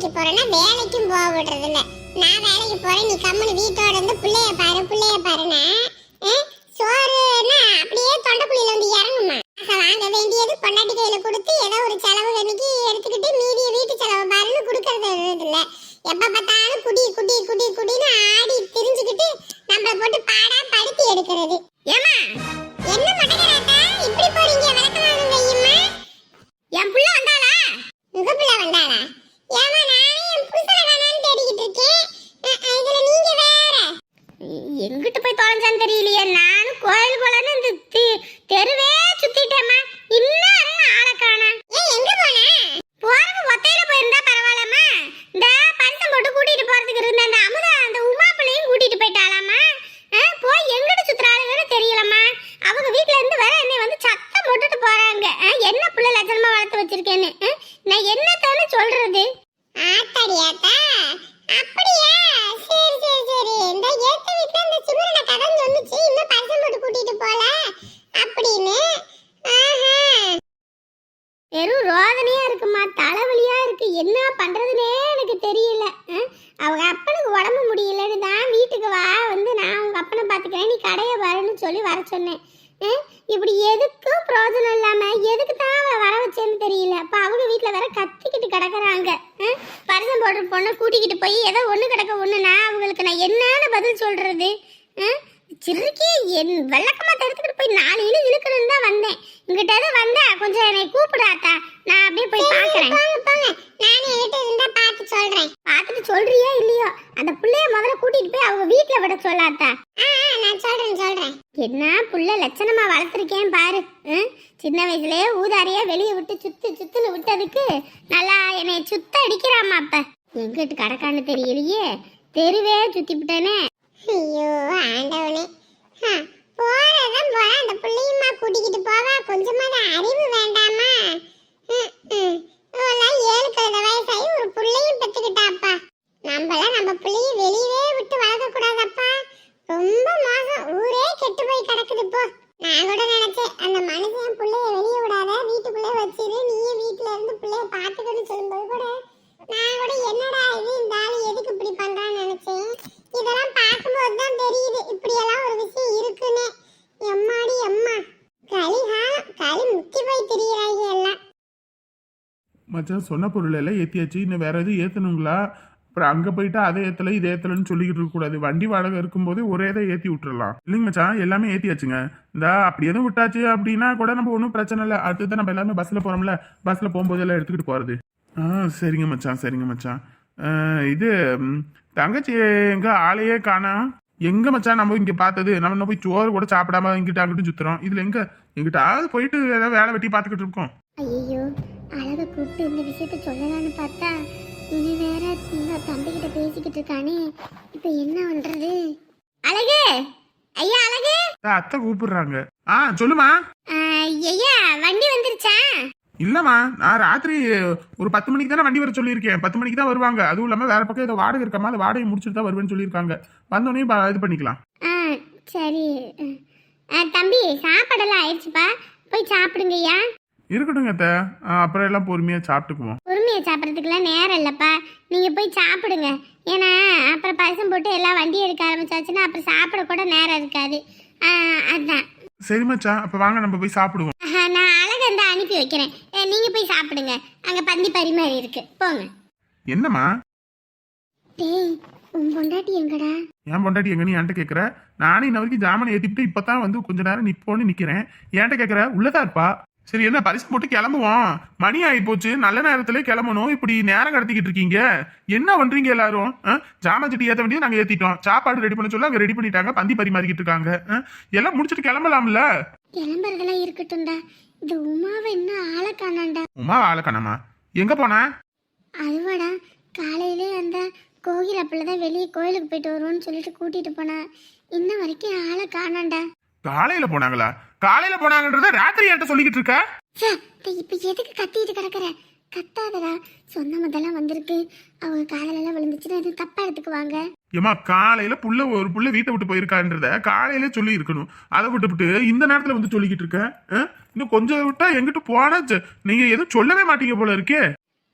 வேலைக்கு போறேன்னா வேலைக்கும் போக விடுறது இல்ல. நான் வேலைக்கு போறேன், நீ கம்முனு வீட்டோட இருந்து பிள்ளைய பாருன்னா சோறுன்னா அப்படியே தொண்டைக்குழியில வந்து இறங்குமா. வாங்க வேண்டியது பொண்டாட்டி கையில கொடுத்து ஏதோ ஒரு செலவு வேலைக்கு எடுத்துக்கிட்டு மீதிய வீட்டு செலவு பாருன்னு கொடுக்கறது இல்ல. எப்ப பார்த்தாலும் குடி குடி குடி குடின்னு ஆடி திரிஞ்சுக்கிட்டு நம்மள போட்டு பாடா படுத்தி எடுக்கிறது. ஏமா என்ன மட்டக்கறாட்டா இப்படி போறீங்க? விளக்கமானுங்க ஐயம்மா. என் புள்ள வந்தாளா? உங்க புள்ள வந்தாளா? ஏமா நானே என் புருஷனை காணான்னு தேடிக்கிட்டு இருக்கேன். இதுல நீங்க வேற எங்கிட்டு போய் தொலைஞ்சான்னு தெரியலையே. நானும் கோயில் போலன்னு இந்த தெருவே சுத்திட்டேம்மா. இன்னும் ஆளை காணா. ஏன் எங்க போன? போறது ஒத்தையில போயிருந்தா பரவாயில்லம்மா. இந்த பரிசம் போட்டு கூட்டிட்டு போறதுக்கு இருந்த அந்த அமுதா அந்த உமா பிள்ளையும் கூட்டிட்டு போயிட்டாலாமா. போய் எங்கிட்டு சுத்துறாளுன்னு தெரியலம்மா. அவங்க வீட்ல இருந்து வேற என்னை வந்து சத்தம் போட்டுட்டு போறாங்க. என்ன புள்ள லட்சணமா வளர்த்து வச்சிருக்கேன்னு நான் என்னத்தானே சொல்றது? ஆத்தாடியாத்தா அப்படியா? சரி சரி சரி. இந்த ஏத்த வீட்ல இந்த சிமுரன கடன் சொன்னுச்சு இன்னும் பரிசம் போட்டு கூட்டிட்டு போல அப்படின்னு. வெறும் ரோதனையா இருக்குமா, தலைவலியா இருக்கு. என்ன பண்றதுனே எனக்கு தெரியல. அவங்க அப்பனுக்கு உடம்பு முடியலன்னு தான் வீட்டுக்கு வா வந்து நான் உங்க அப்பனை பாத்துக்கிறேன், நீ கடையை வரன்னு சொல்லி வர சொன்னேன். இப்படி எதுக்கும் பிரயோஜனம் இல்லாம எதுக்கு தான் அவளை வர வச்சேன்னு தெரியல. அப்ப அவங்க வீட்டுல வேற கத்திக்கிட்டு கிடக்குறாங்க. பரிசம் போடுற பொண்ணை கூட்டிக்கிட்டு போய் ஏதோ ஒண்ணு கிடக்க ஒண்ணுனா அவங்களுக்கு நான் என்னன்னு பதில் சொல்றது? சிறுக்கி என் வெள்ளக்கமா எடுத்துக்கிட்டு போய் 4 இழு இழுக்கணும்னு தான் வந்தேன். இங்கிட்ட வந்தா கொஞ்சம் என்னை கூப்பிடாத்தா, நான் அப்படியே போய் பாக்குறேன். நானே என்கிட்ட இருந்தா பார்த்து சொல்றேன். பார்த்துட்டு சொல்றியா இல்லையோ அந்த புள்ளைய முதல்ல கூட்டிட்டு போய் அவங்க வீட்டுல விட சொல்லாத்தா. நான் சொல்றேன். என்ன புள்ள லட்சணமா வளர்த்துருக்கேன் பாரு. சின்ன வயசுலயே ஊதாரியா வெளியே விட்டு சுத்துன்னு விட்டதுக்கு நல்லா என்னை சுத்த அடிக்கிறாமா. அப்ப எங்கிட்டு கடக்கான்னு தெரியலையே, தெருவே சுத்தி விட்டேனே. ஐயோ ஆண்டவனே, போறதான் போற அந்த பிள்ளையுமா கூட்டிக்கிட்டு போவா. கொஞ்சமாத அறிவு வேண்டாமா? 7 கழுத வயசாகி ஒரு பிள்ளையும் பெற்றுக்கிட்டாப்பா. நம்ம பிள்ளைய வெளியவே விட்டு வளர்க்க கூடாதப்பா. ரொம்ப மோசம், ஊரே கெட்டு போய் கிடக்குது போ. நான் கூட நினைச்சேன் அந்த மனுஷன் பிள்ளைய வெளியே விடாத வீட்டுக்குள்ளே வச்சிரு, நீயே வீட்டுல இருந்து பிள்ளைய பாத்துக்கன்னு சொல்லும்போது கூட நான் கூட என்னடா இது இந்த ஆளு எதுக்கு இப்படி பண்றான்னு நினைச்சேன். இதெல்லாம் பார்க்கும்போது தான் தெரியுது இப்படி எல்லாம் ஒரு விஷயம் இருக்குன்னு. எம்மாடி அம்மா, களி முத்தி போய் திரியறாங்க எல்லாம். மச்சான் சொன்ன பொருள் எல்லாம் ஏற்றியாச்சு, இன்னும் வேற எதுவும் ஏற்றணுங்களா? அப்புறம் அங்கே போயிட்டு அதை ஏற்றலை இதை ஏற்றலைன்னு சொல்லிக்கிட்டு இருக்கக்கூடாது. வண்டி வாடகை இருக்கும்போது ஒரே இதை ஏற்றி விட்டுறலாம் இல்லைங்க மச்சான்? எல்லாமே ஏற்றியாச்சுங்க. இந்த அப்படி எதுவும் விட்டாச்சு அப்படின்னா கூட நம்ம ஒன்றும் பிரச்சனை இல்லை. அடுத்ததான் நம்ம எல்லாமே பஸ்ஸில் போகிறோம்ல, பஸ்ஸில் போகும்போது எல்லாம் எடுத்துக்கிட்டு போகிறது. சரிங்க மச்சான். இது தங்கச்சி எங்க ஆளையே காணா? எங்க மச்சான் நம்ம இங்கே பார்த்தது? நம்ம போய் சோறு கூட சாப்பிடாம இங்கிட்ட அங்கிட்டும் சுற்றுறோம். இதில் எங்கிட்டாவது போயிட்டு ஏதாவது வேலை வெட்டி பார்த்துக்கிட்டு இருக்கோம். ஐயோ அழகை கூப்பிட்டு இந்த விஷயத்த சொல்லலான்னு பார்த்தா இனி வேற தம்பிக்கிட்ட பேசிக்கிட்டு இருக்கானே, இப்ப என்ன பண்றது? அழகு, ஐயா அழகு, அத்தை கூப்பிடுறாங்க. சொல்லுமா. ஐயா வண்டி வந்துருச்சா? இல்லம்மா, நான் ராத்திரி ஒரு 10 மணிக்கு தானே வண்டி வர சொல்லியிருக்கேன். 10 மணிக்கு தான் வருவாங்க. அதுவும் இல்லாம வேற பக்கம் ஏதோ வாடகை இருக்காமா, அந்த வாடகை முடிச்சுட்டு தான் வருவேன்னு சொல்லியிருக்காங்க. வந்தோடனே இது பண்ணிக்கலாம். சரி தம்பி, சாப்பாடெல்லாம் ஆயிடுச்சுப்பா, போய் சாப்பிடுங்க ஐயா. இருக்கட்டுங்க அத்தை, அப்புறம் எல்லாம் பொறுமையா சாப்பிட்டுக்குவோம். பொறுமையா சாப்பிட்றதுக்குலாம் நேரம் இல்லப்பா, நீங்க போய் சாப்பிடுங்க. ஏன்னா அப்புறம் பரிசம் போட்டு எல்லாம் வண்டி எடுக்க ஆரம்பிச்சாச்சுன்னா அப்புறம் சாப்பிட கூட நேரம் இருக்காது. அதான். சரி மச்சான், அப்ப வாங்க நம்ம போய் சாப்பிடுவோம். நான் அழகா இருந்தா அனுப்பி வைக்கிறேன், நீங்க போய் சாப்பிடுங்க. அங்க பந்தி பரிமாறி இருக்கு, போங்க. என்னம்மா? டேய் உன் பொண்டாட்டி எங்கடா? என் பொண்டாட்டி எங்கன்னு என்கிட்ட கேட்குற? நானே இன்ன வரைக்கும் ஜாமான் ஏற்றிட்டு இப்பதான் வந்து கொஞ்ச நேரம் நிப்போன்னு நிக்கிறேன். என்கிட்ட கேட்குற? உள்ளதா இருப்பா. சரி என்ன பரிசு போட்டு கிளம்புவோம், மணி ஆகி போச்சு, நல்ல நேரத்துல கிளம்பணும். இப்படி நேரம் கடத்திக்கிட்டு இருக்கீங்க, என்ன பண்றீங்க எல்லாரும்? ஜாமான் சட்டி ஏற்ற வேண்டியது நாங்க ஏத்திட்டோம், சாப்பாடு ரெடி பண்ண சொல்ல அங்க ரெடி பண்ணிட்டாங்க, பந்தி பரிமாறிக்கிட்டு இருக்காங்க. எல்லாம் முடிச்சுட்டு கிளம்பலாம்ல? கிளம்புறதெல்லாம் இருக்கட்டும்டா, இந்த உமாவை இன்னும் ஆளை காணாண்டா. உமாவை ஆளை காணாமா? எங்க போனா? அதுவாடா, காலையிலே அந்த கோகில் அப்பளதான் வெளியே கோயிலுக்கு போயிட்டு வருவோம்னு சொல்லிட்டு கூட்டிட்டு போனா, இன்ன வரைக்கும் ஆளை காணாண்டா. காலையில போனாங்களா? காலையில போனாங்கன்றத ராத்திரி என்கிட்ட சொல்லிக்கிட்டு இருக்க? இப்ப எதுக்கு கத்திட்டு கிடக்குற? கத்தாதடா, சொந்த முதல்லாம் வந்திருக்கு, அவங்க காலையில எல்லாம் விழுந்துச்சுன்னா எதுவும் தப்பா எடுத்துக்குவாங்க. ஏமா காலையில ஒரு புள்ள வீட்டை விட்டு போயிருக்கான்றத காலையில சொல்லி இருக்கணும். அதை விட்டுவிட்டு இந்த நேரத்துல வந்து சொல்லிக்கிட்டு இருக்க. இன்னும் கொஞ்சம் விட்டா எங்கிட்டு போனா நீங்க எதுவும் சொல்லவே மாட்டீங்க போல இருக்கே.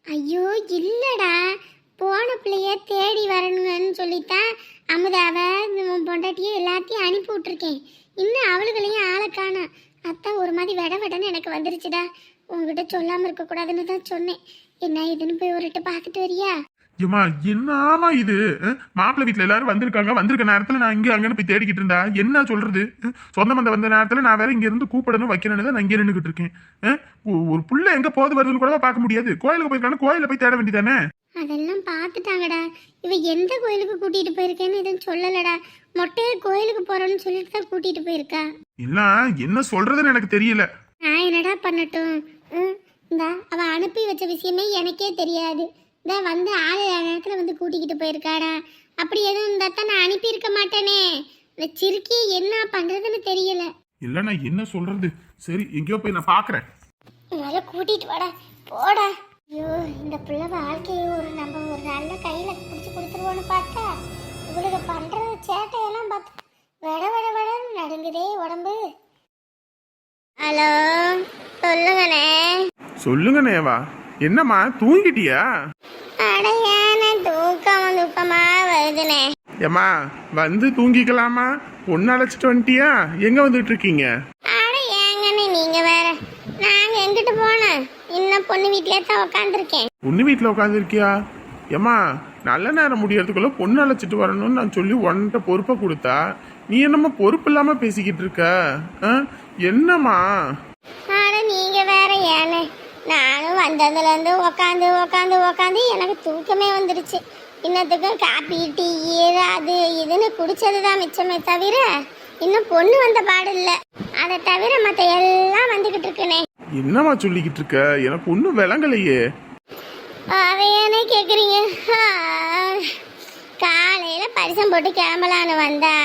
ஐயோ இல்லடா, பிள்ளைய தேடி வரணுங்கன்னு சொல்லித்தான் அமுதாவை உன் பொண்டாட்டியை எல்லாத்தையும் அனுப்பி விட்டுருக்கேன். இன்னும் அவளுகளையும் ஆளை காணோம். அத்தான் ஒரு மாதிரி வெடன்னு எனக்கு வந்துருச்சுடா. உங்ககிட்ட சொல்லாமல் இருக்கக்கூடாதுன்னு தான் சொன்னேன். என்ன இதுன்னு போய் ஒருட்டு பார்த்துட்டு வரியா? ஏமா என்னாமா இது? மாப்பிள்ளை வீட்டுல எல்லாரும் வந்திருக்க நேரத்துல நான் இங்க அங்கன்னு போய் தேடிக்கிட்டு இருந்தா என்ன சொல்றது? சொந்த பந்த வந்த நேரத்துல நான் வேற இங்க இருந்து கூப்பிடணும் வைக்கணும்னு தான் நான் இங்க நின்றுகிட்டு இருக்கேன். ஒரு புள்ள எங்க போது வருதுன்னு கூட பார்க்க முடியாது. கோயிலுக்கு போயிருக்கானு கோயில போய் தேட வேண்டியதானே? அதெல்லாம் பார்த்துட்டாங்கடா. இவ எந்த கோயிலுக்கு கூட்டிட்டு போயிருக்கேன்னு எதுவும் சொல்லலடா. மொட்டையே கோயிலுக்கு போறோன்னு சொல்லிட்டு தான் கூட்டிட்டு போயிருக்கா. இல்ல என்ன சொல்றதுன்னு எனக்கு தெரியல. நான் என்னடா பண்ணட்டும்? இந்தா அவ அனுப்பி வச்ச விஷயமே எனக்கே தெரியாது. இந்த வந்து ஆளு நேரத்துல வந்து கூட்டிக்கிட்டு போயிருக்காடா. அப்படி எதுவும் இருந்தா தான் நான் அனுப்பி இருக்க மாட்டேனே. வச்சிருக்கே என்ன பண்றதுன்னு தெரியல. இல்ல நான் என்ன சொல்றது? சரி எங்கேயோ போய் நான் பாக்குறேன். நல்லா கூட்டிட்டு வாடா போடா. ஐயோ இந்த பிள்ளை வாழ்க்கையை நம்ம ஒரு நல்ல கையில பிடிச்சி கொடுத்துருவோன்னு பார்த்தா இவளுக்கு பண்றது சேட்டையெல்லாம் பார்த்தா வெடன்னு நடுங்குதே உடம்பு. ஹலோ சொல்லுங்கண்ணே. சொல்லுங்கண்ணேவா, என்னம்மா தூங்கிட்டியா? அடையான தூக்கமா வருதுண்ணே. ஏம்மா வந்து தூங்கிக்கலாமா? பொண்ணு அழைச்சிட்டு வந்துட்டியா? எங்க வந்துட்டு இருக்கீங்க? அட ஏங்கண்ணே நீங்க வேற. நாங்க எங்கிட்டு போனோம்? இன்னும் பொண்ணு வீட்லயே தான் உட்காந்துருக்கேன். பொண்ணு வீட்டுல உட்காந்துருக்கியா? ஏம்மா நல்ல நேரம் முடியறதுக்குள்ள பொண்ணு அழைச்சிட்டு வரணும்னு நான் சொல்லி உன்கிட்ட பொறுப்பை கொடுத்தா நீ என்னம்மா பொறுப்பு இல்லாம பேசிக்கிட்டு இருக்க? என்னம்மா? அட நீங்க வேற ஏன்னு. நானும் வந்ததுல இருந்து உக்காந்து எனக்கு தூக்கமே வந்துடுச்சு. இன்னத்துக்கும் காப்பி டீ அது இதுன்னு குடிச்சதுதான் மிச்சமே தவிர இன்னும் பொண்ணு வந்த பாடு இல்ல. அதை தவிர மத்த எல்லாம் வந்துகிட்டு இருக்குனே. என்னம்மா சொல்லிக்கிட்டு இருக்க? எனக்கு ஒன்னும் விளங்கலையே. அதையானே கேக்குறீங்க? காலையில பரிசம் போட்டு கிளம்பலான்னு வந்தா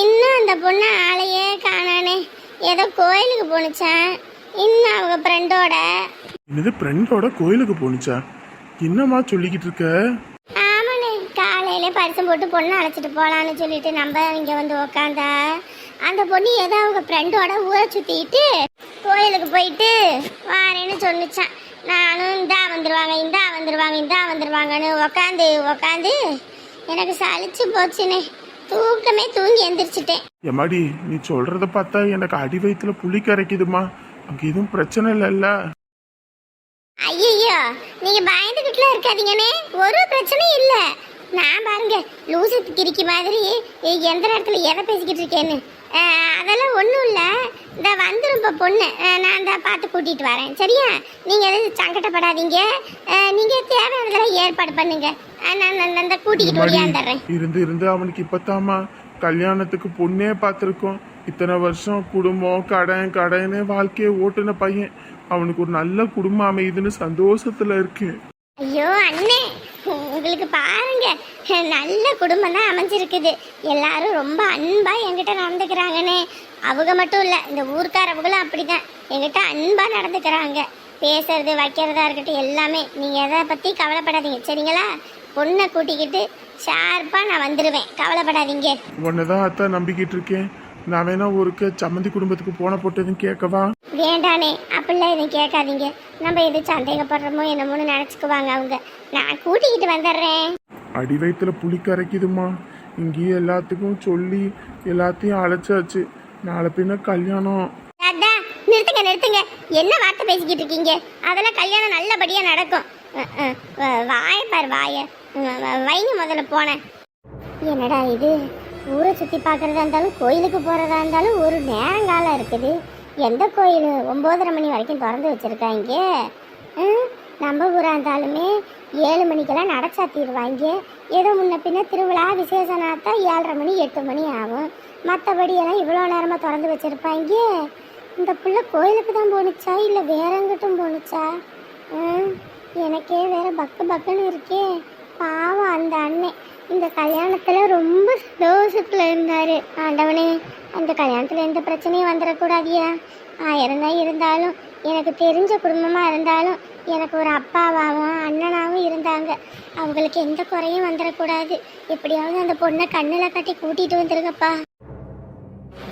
இன்னும் அந்த பொண்ணு ஆளையே காணானே. ஏதோ கோயிலுக்கு போனுச்சான். இன்னும் அவங்க ஃப்ரெண்டோட. என்னது ஃப்ரெண்டோட கோயிலுக்கு போனுச்சா? என்னம்மா சொல்லிக்கிட்டு இருக்க? ஆமாண்ணே, காலையில பரிசம் போட்டு பொண்ணு அழைச்சிட்டு போலான்னு சொல்லிட்டு நம்ம இங்க வந்து உக்காந்தா அந்த பொண்ணு ஏதோ அவங்க ஃப்ரெண்டோட ஊரை சுத்திட்டு கோயிலுக்கு போயிட்டு வாரேன்னு சொன்னிச்சான். நானும் இந்தா வந்துருவாங்கன்னு உக்காந்து எனக்கு சலிச்சு போச்சுனே. தூங்கி எந்திரிச்சிட்டேன். எம்மாடி நீ சொல்றத பார்த்தா எனக்கு அடி வயித்துல புளி கரைக்குதுமா. அங்க எதுவும் பிரச்சனை இல்லைல்ல? ஐயோ நீங்க பயந்துகிட்டுல இருக்காதீங்கன்னே. ஒரு பிரச்சனையும் இல்ல. நான் பாருங்க லூசு கிரிக்கி மாதிரி எந்த நேரத்துல எதை பேசிக்கிட்டு இருக்கேன்னு. அதெல்லாம் ஒன்றும் இல்லை. இந்த வந்துடும் இப்போ பொண்ணு. நான் தான் பார்த்து கூட்டிகிட்டு வரேன். சரியா? நீங்கள் எதுவும் சங்கடப்படாதீங்க. நீங்கள் தேவையானதெல்லாம் ஏற்பாடு பண்ணுங்க. நான் அந்த கூட்டிகிட்டு ஓடியாந்துடுறேன். இருந்து அவனுக்கு இப்பத்தாமா கல்யாணத்துக்கு பொண்ணே பார்த்துருக்கோம். இத்தனை வருஷம் குடும்பம் கடைன்னு வாழ்க்கையை ஓட்டுன பையன். அவனுக்கு ஒரு நல்ல குடும்பம் அமையுதுன்னு சந்தோஷத்துல இருக்கு. ஐயோ அண்ணே, உங்களுக்கு பாருங்க நல்ல குடும்பம் தான் அமைஞ்சிருக்குது. எல்லாரும் ரொம்ப அன்பா என்கிட்ட நடந்துக்கிறாங்கன்னு. அவங்க மட்டும் இல்ல, இந்த ஊர்க்காரவங்களும் அப்படிதான் என்கிட்ட அன்பா நடந்துக்கிறாங்க. பேசுறது வைக்கிறதா இருக்கட்டும் எல்லாமே. நீங்க எதை பத்தி கவலைப்படாதீங்க சரிங்களா? பொண்ணை கூட்டிக்கிட்டு ஷார்ப்பா நான் வந்துடுவேன். கவலைப்படாதீங்க. உன்னதான் அத்தா நம்பிக்கிட்டு இருக்கேன். நான் வேணா ஒருக்க சம்மந்தி குடும்பத்துக்கு போன போட்டதுன்னு கேட்கவா? வேண்டானே, அப்படிலாம் எதுவும் கேட்காதீங்க. நம்ம எது சந்தேகப்படுறோமோ என்னமோன்னு நினைச்சுக்குவாங்க அவங்க. நான் கூட்டிக்கிட்டு வந்துடுறேன். அடி வயிற்றுல புளி கரைக்குதுமா. இங்கேயே எல்லாத்துக்கும் சொல்லி எல்லாத்தையும் அழைச்சாச்சு. நாளை பின்ன கல்யாணம். நிறுத்துங்க. என்ன வார்த்தை பேசிக்கிட்டு இருக்கீங்க? அதெல்லாம் கல்யாணம் நல்லபடியா நடக்கும். வாய பாரு வாய வைங்க. முதல்ல போனேன். என்னடா இது? ஊரை சுற்றி பார்க்குறதா இருந்தாலும் கோயிலுக்கு போகிறதா இருந்தாலும் ஒரு நேரங்காலம் இருக்குது. எந்த கோயில் 9:30 மணி வரைக்கும் திறந்து வச்சுருக்காங்க. நம்ம ஊராக இருந்தாலுமே 7 மணிக்கெல்லாம் நடச்சாத்திடுவாங்க. ஏதோ முன்ன பின்ன திருவிழா விசேஷனாத்தான் 7:30 மணி 8 மணி ஆகும். மற்றபடியெல்லாம் இவ்வளோ நேரமாக திறந்து வச்சுருப்பாங்க. இந்த பிள்ளை கோயிலுக்கு தான் போணுச்சா இல்லை வேற எங்கிட்டும் போணுச்சா? எனக்கே வேற பக்குன்னு இருக்கே. பாவம் அந்த அண்ணன் இந்த கல்யாணத்துல ரொம்ப சந்தோஷத்துல இருந்தாரு. ஆண்டவனே, அந்த கல்யாணத்துல எந்த பிரச்சனையும் வந்துடக்கூடாதியா. 1000 தான் இருந்தாலும் எனக்கு தெரிஞ்ச குடும்பமா இருந்தாலும் எனக்கு ஒரு அப்பாவாகவும் அண்ணனாவும் இருந்தாங்க. அவங்களுக்கு எந்த குறையும் வந்துடக்கூடாது. எப்படியாவது அந்த பொண்ணை கண்ணில் கட்டி கூட்டிட்டு வந்துருங்கப்பா.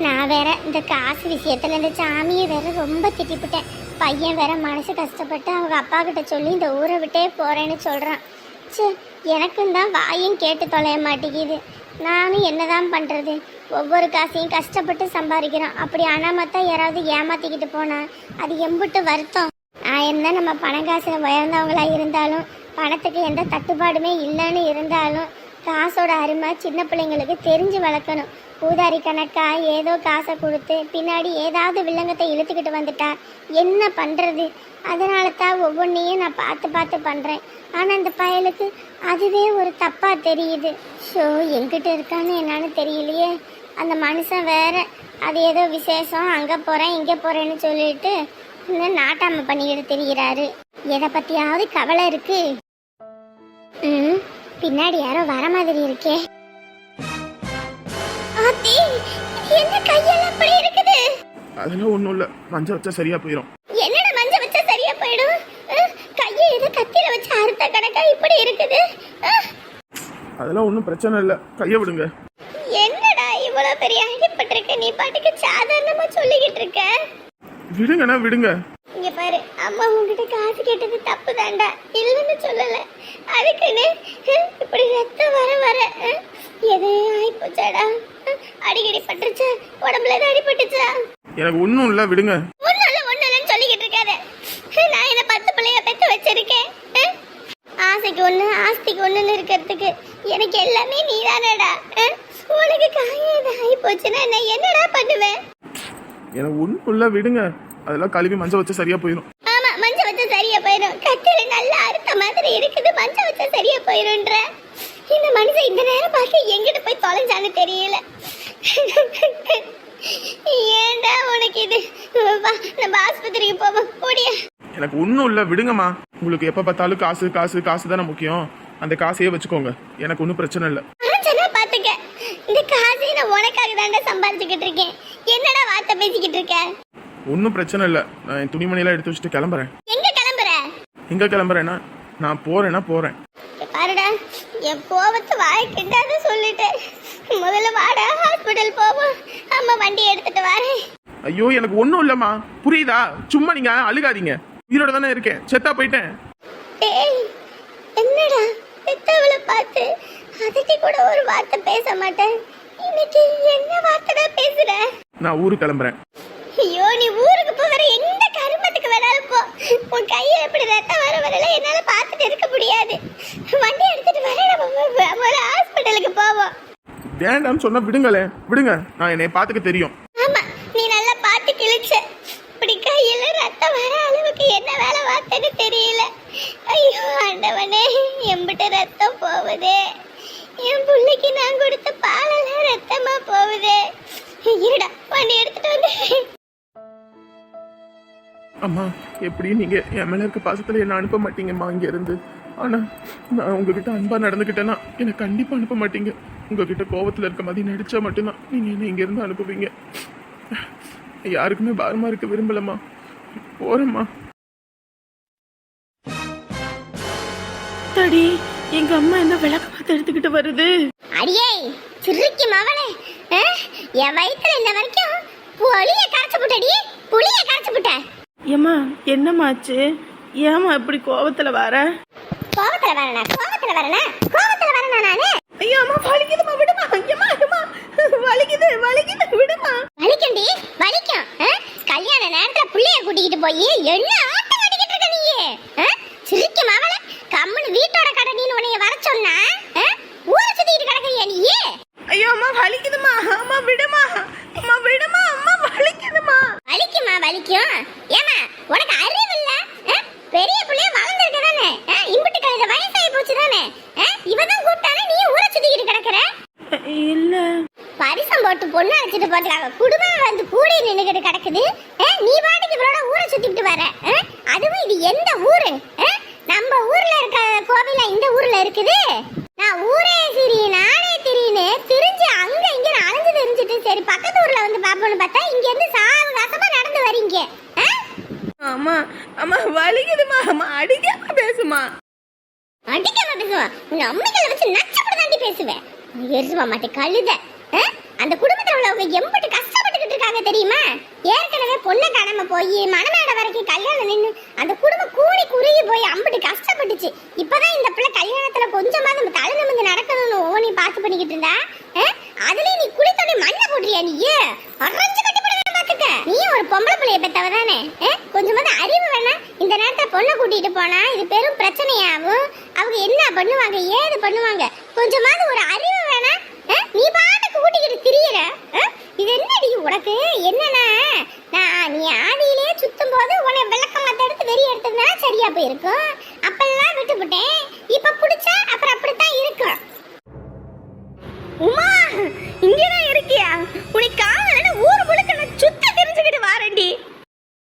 நான் வேற இந்த காசு விஷயத்துல இந்த சாமியை வேற ரொம்ப திட்டிவிட்டேன். பையன் வேற மனசு கஷ்டப்பட்டு அவங்க அப்பா கிட்ட சொல்லி இந்த ஊரை விட்டே போறேன்னு சொல்றான். ச்சே, எனக்கும் தான் வாயும் கேட்டு தொலைய மாட்டேங்குது. நானும் என்னதான் பண்றது? ஒவ்வொரு காசையும் கஷ்டப்பட்டு சம்பாதிக்கிறோம். அப்படி அனாமத்தா யாராவது ஏமாத்திக்கிட்டு போனா அது எம்புட்டு வருத்தம். ஆயிரம் தான் நம்ம பணம் காசுல உயர்ந்தவங்களா இருந்தாலும், பணத்துக்கு எந்த தட்டுப்பாடுமே இல்லைன்னு இருந்தாலும், காசோட அருமை சின்ன பிள்ளைங்களுக்கு தெரிஞ்சு வளர்க்கணும். ஊதாரி கணக்கா ஏதோ காசை கொடுத்து பின்னாடி ஏதாவது வில்லங்கத்தை இழுத்துக்கிட்டு வந்துட்டா என்ன பண்றது? அதனால தான் ஒவ்வொன்றையும் நான் பார்த்து பார்த்து பண்றேன். ஆனா அந்த பயலுக்கு அதுவே ஒரு தப்பா தெரியுது. ஷோ, எங்கிட்ட இருக்கான்னு என்னன்னு தெரியலையே. அந்த மனுஷன் வேற அது ஏதோ விசேஷம், அங்க போறேன் இங்க போறேன்னு சொல்லிட்டு இன்னும் நாட்டாம பண்ணிக்கிட்டு தெரிகிறாரு. எதை பத்தியாவது கவலை இருக்கு? பின்னாடி யாரோ வர மாதிரி இருக்கே. ஆத்தி, என்ன கையெல்லாம் அப்படி இருக்குது? அதெல்லாம் ஒண்ணும் இல்ல, மஞ்சள் வச்சா சரியா போயிடும். என்னடா மஞ்சள் வச்சா சரியா போயிடும்? கையை ஏதோ கத்தியில வச்சு அறுத்த கணக்கா இப்படி இருக்குது. அதெல்லாம் ஒன்றும் பிரச்சனை இல்லை, கையை விடுங்க. என்னடா இவ்வளவு பெரிய அடிபட்டிருக்க, நீ பாட்டுக்கு சாதாரணமா சொல்லிக்கிட்டு இருக்க? விடுங்கண்ணா விடுங்க. இங்க பாரு, அம்மா உங்ககிட்ட காசு கேட்டது தப்பு தாண்டா, இல்லைன்னு சொல்லல. அதுக்குன்னு இப்படி ரத்தம் வர வர எது ஆயிப்போச்சாடா? அடிக்கடி பட்டுருச்சா? உடம்புல ஏதாவது அடிபட்டுச்சா? எனக்கு ஒன்றும் இல்லை, விடுங்க. ஒன்னும் இல்லைன்னு சொல்லிக்கிட்டு இருக்காரு. நான் என்ன 10 பிள்ளைய பெத்து வச்சிருக்கேன். ஆசைக்கு ஒண்ணு ஆஸ்திக்கு ஒண்ணுன்னு இருக்கிறதுக்கு எனக்கு எல்லாமே நீதானடா. உனக்கு காயம் ஏதாவது ஆயிப்போச்சுன்னா நான் என்னடா பண்ணுவேன்? எனக்கு ஒன்றும் இல்லை, விடுங்க. அதெல்லாம் கழுவி மஞ்சள் வச்சா சரியா போயிடும். ஆமா, மஞ்சள் வச்சா சரியா போயிடும். கத்தில நல்லா அறுத்த மாதிரி இருக்குது, மஞ்சள் வச்சா சரியா போயிடும்ன்ற. இந்த மனுஷன் இந்த நேரம் பார்த்து எங்கிட்ட போய் தொலைஞ்சான்னு தெரியல. ஏண்டா உனக்கு இது? வா, நம்ம ஆஸ்பத்திரிக்கு போவோம், ஓடியா. எனக்கு ஒன்றும் இல்லை, விடுங்கம்மா. உங்களுக்கு எப்போ பார்த்தாலும் காசு காசு காசு தானே முக்கியம். அந்த காசையே வச்சுக்கோங்க, எனக்கு ஒன்றும் பிரச்சனை இல்லை. பாத்துக்க, இந்த காசை நான் உனக்காக தாண்டா சம்பாதிச்சுக்கிட்டு இருக்கேன். என்னடா வார்த்தை பேசிக்கிட்டு இருக்க? ஒன்றும் பிரச்சனை இல்லை, நான் என் துணிமணியெல்லாம் எடுத்து வச்சுட்டு கிளம்புறேன். எங்க கிளம்புற? எங்க கிளம்புறேன்னா நான் போறேன்னா போறேன். பாருடா, என் கோவத்தை வாய்க்கிட்டாத சொல்லிட்டேன். முதல்ல வாடா, ஹாஸ்பிட்டல் போவோம். அம்மா வண்டி எடுத்துட்டு வரேன். ஐயோ, எனக்கு ஒன்றும் இல்லைம்மா, புரியுதா? சும்மா நீங்க அழுகாதீங்க. உயிரோட தானே இருக்கேன், செத்தா போயிட்டேன். ஏய், என்னடா பெத்தவளை பார்த்து அதட்டி கூட ஒரு வார்த்தை பேச மாட்டேன். இன்னைக்கு என்ன வார்த்தைடா பேசுற? நான் ஊருக்கு கிளம்புறேன். ஐயோ, நீ ஊருக்கு போற எந்த கருமத்துக்கு வேணாலும் போ. உன் கையில எப்படி ரத்தம் வர வரல என்னால பார்த்துட்டு இருக்க முடியாது. வண்டி எடுத்துட்டு வர, நம்ம ஹாஸ்பிட்டலுக்கு போவோம். வேண்டாம்னு சொன்னா விடுங்களே, விடுங்க. நான் என்னை பார்த்துக்க தெரியும். ஆமா, நீ நல்லா பார்த்து கிழிச்ச. இப்படி கையில ரத்தம் வர அளவுக்கு என்ன வேலை பார்த்தேன்னு தெரியல. ஐயோ ஆண்டவனே, எம்பிட்ட ரத்தம் போகுதே. என் பிள்ளைக்கு நான் கொடுத்த பாலெல்லாம் ரத்தமா போகுதே. இருடா, வண்டி எடுத்துட்டு வந்து. அம்மா, எப்படியும் நீங்க என் மேல இருக்க பாசத்துல என்ன அனுப்ப மாட்டீங்கம்மா இங்க இருந்து. ஆனா நான் உங்ககிட்ட அன்பா நடந்துக்கிட்டேன்னா என்னை கண்டிப்பா அனுப்ப மாட்டீங்க. உங்ககிட்ட கோவத்துல இருக்க மாதிரி நடிச்சா மட்டும்தான் நீங்க என்ன இங்க இருந்து அனுப்புவீங்க. யாருக்குமே பாரமா இருக்க விரும்பலம்மா, போறேம்மா. தடி, எங்க அம்மா என்ன விளக்க பார்த்து எடுத்துக்கிட்டு வருது? அடியே சிரிக்கி மவளே, என் வயித்துல இந்த வரைக்கும் புளிய கரைச்சு புட்டடி, புளிய கரைச்சு புட்ட. ஏம்மா, என்னமாச்சு? ஏமா இப்படி கோவத்துல வர? கோவத்துல வரனா நானு? ஐயோ அம்மா, வலிக்குதுமா, விடுமா. ஐயம்மா, அம்மா, வலிக்குது விடுமா. வலிக்கும்டி, வலிக்கும். கல்யாண நேரத்துல புள்ளைய கூட்டிக்கிட்டு போய் என்ன ஆட்டம் அடிக்கிட்டு இருக்க நீ? சிரிக்கி மவளே, கம்முன்னு வீட்டோட கடை நீ உன்னைய வர சொன்னா ஊரை சுத்திட்டு கிடக்குறியா நீ? ஐயோ அம்மா, வலிக்குதுமா. அம்மா விடுமா, அம்மா விடுமா. அம்மா வலிக்குதுமா. வலிக்கும். ஏமா உனக்கு அறிவு இல்ல? பெரிய புள்ளைய வளர்ந்துருக்க தானே, இம்புட்டு கழுத வயசாகி போச்சு தானே. இவதான் கூப்பிட்டானே நீ ஊரை சுத்திக்கிட்டு கிடக்குற? இல்ல, பரிசம் போட்டு பொண்ணு அழைச்சிட்டு போட்டுக்காங்க, குடும்பம் வந்து கூடி நின்னுகிட்டு கிடக்குது. நீ பாட்டுக்கு இவரோட ஊரை சுத்திட்டு வர. அதுவும் இது எந்த ஊரு? நம்ம ஊர்ல இருக்க கோவில இந்த ஊர்ல இருக்குது. நான் ஊரே நானே திரிஞ்சு அங்க இங்க அலைஞ்சு தெரிஞ்சுட்டு சரி பக்கத்து ஊர்ல வந்து பாப்போன்னு பார்த்தா இங்க இருந்து சாவகாசமா நடந்து வரீங்க. அம்மா அம்மா வலிக்குதுமா. அம்மா அடிக்காம பேசுமா. அடிக்காம பேசுவா? உன் அம்மைகளை வச்சு நச்சப்பட தாண்டி பேசுவேன். எருவா மாட்டே கழுத. அந்த குடும்பத்துல உள்ளவங்க எம்பிட்டு கஷ்டப்பட்டுக்கிட்டு இருக்காங்க தெரியுமா? ஏற்கனவே பொண்ணை காணாம போய் மணமேடை வரைக்கும் கல்யாணம் நின்று அந்த குடும்பம் கூடி குறுகி போய் அம்பிட்டு கஷ்டப்பட்டுச்சு. இப்பதான் இந்த பிள்ளை கல்யாணத்துல கொஞ்சமா நம்ம தலை நிமிந்து நடக்கணும்னு ஓனி பார்த்து பண்ணிக்கிட்டு இருந்தா, அதுலயும் நீ குளித்தோட மண்ணை போடுறியா? நீ அரைஞ்சு கட்டி போடுவேன் பாத்துக்க. நீ ஒரு பொம்பளை பிள்ளைய பெத்தவ தானே, கொஞ்சமாவது அறிவு வேணா? இந்த நேரத்துல பொண்ணை கூட்டிட்டு போனா இது பெரும் பிரச்சனையாகும். அவங்க என்ன பண்ணுவாங்க ஏது பண்ணுவாங்க? கொஞ்சமாவது ஒரு அறிவு வேணா? நீ பாட்டுக்கு கூட்டிக்கிட்டு திரியற. இது என்னடி உனக்கு? என்னன்னா நீ ஆதியிலே சுத்தும் போது உன்னை விளக்கம் மத்த எடுத்து வெறி எடுத்ததுனா சரியா போயிருக்கும். அப்பெல்லாம் விட்டுவிட்டேன். இப்ப பிடிச்சா அப்புறம் அப்படித்தான் இருக்கும். உமா இங்கதான் இருக்கியா? உன்னை